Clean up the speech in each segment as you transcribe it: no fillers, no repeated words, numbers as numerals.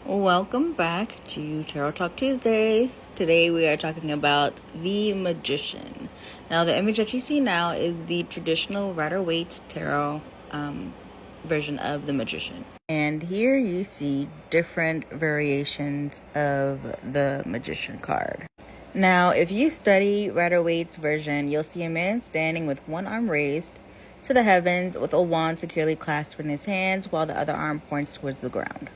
Welcome back to Tarot Talk Tuesdays. Today we are talking about the Magician. Now, the image that you see now is the traditional Rider-Waite Tarot version of the Magician. And here you see different variations of the Magician card. Now, if you study Rider-Waite's version, you'll see a man standing with one arm raised to the heavens with a wand securely clasped in his hands while the other arm points towards the ground.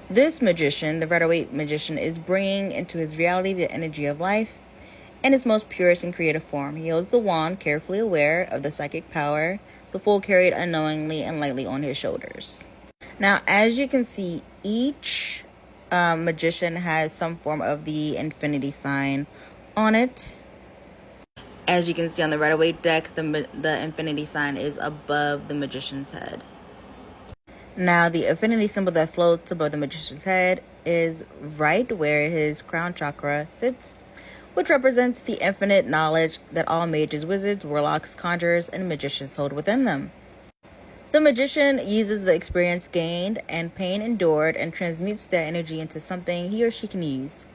This magician, the Rider-Waite magician, is bringing into his reality the energy of life in its most purest and creative form. He holds the wand, carefully aware of the psychic power, the fool carried unknowingly and lightly on his shoulders. Now, as you can see, each magician has some form of the infinity sign on it. As you can see on the Rider-Waite deck, the infinity sign is above the magician's head. Now, the infinity symbol that floats above the magician's head is right where his crown chakra sits, which represents the infinite knowledge that all mages, wizards, warlocks, conjurers, and magicians hold within them. The magician uses the experience gained and pain endured and transmutes that energy into something he or she can use.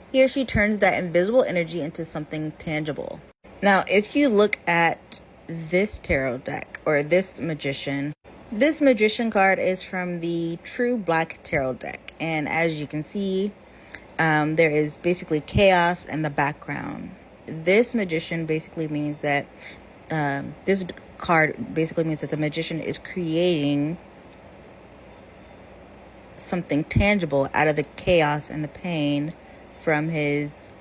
He or she turns that invisible energy into something tangible. Now, if you look at this tarot deck, or this magician card is from the True Black Tarot deck. And as you can see, there is basically chaos in the background. This magician basically means that, this card basically means that the magician is creating something tangible out of the chaos and the pain from his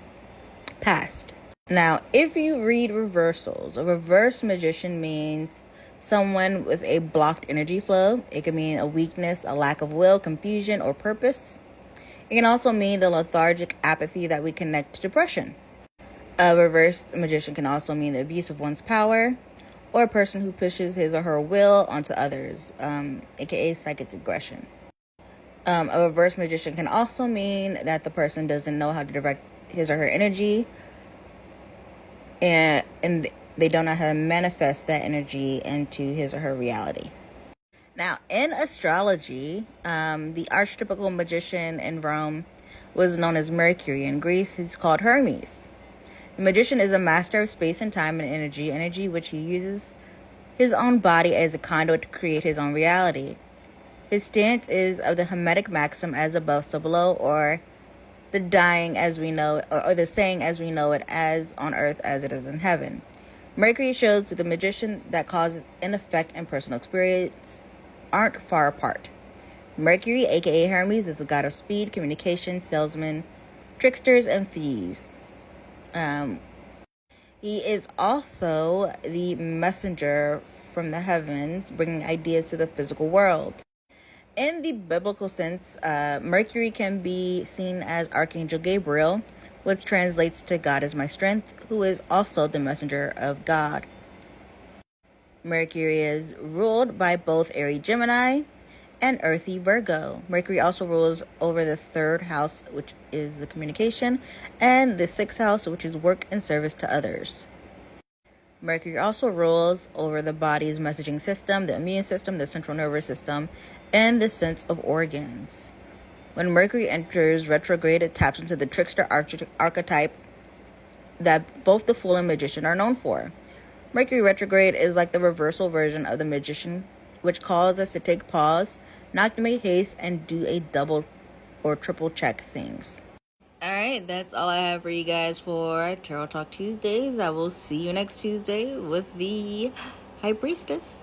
past. Now, if you read reversals, a reverse magician means someone with a blocked energy flow. It can mean a weakness, a lack of will, confusion, or purpose. It can also mean the lethargic apathy that we connect to depression. A reversed magician can also mean the abuse of one's power, or a person who pushes his or her will onto others, aka psychic aggression. A reverse magician can also mean that the person doesn't know how to direct his or her energy, and they don't know how to manifest that energy into his or her reality. Now, in astrology, the archetypical magician in Rome was known as Mercury. In Greece, he's called Hermes. The magician is a master of space and time and energy which he uses his own body as a conduit to create his own reality. His stance is of the Hermetic maxim, as above, so below, or the dying as we know, or the saying as we know it, as on earth as it is in heaven. Mercury shows to the magician that causes and effect and personal experience aren't far apart. Mercury, aka Hermes, is the god of speed, communication, salesmen, tricksters, and thieves. He is also the messenger from the heavens, bringing ideas to the physical world. In the biblical sense, Mercury can be seen as Archangel Gabriel, which translates to God is my strength, who is also the messenger of God. Mercury is ruled by both airy Gemini and earthy Virgo. Mercury also rules over the third house, which is the communication, and the sixth house, which is work and service to others. Mercury also rules over the body's messaging system, the immune system, the central nervous system, and the sense of organs. When Mercury enters retrograde, it taps into the trickster archetype that both the Fool and Magician are known for. Mercury retrograde is like the reversal version of the Magician, which calls us to take pause, not to make haste, and do a double or triple check things. Alright, that's all I have for you guys for Tarot Talk Tuesdays. I will see you next Tuesday with the High Priestess.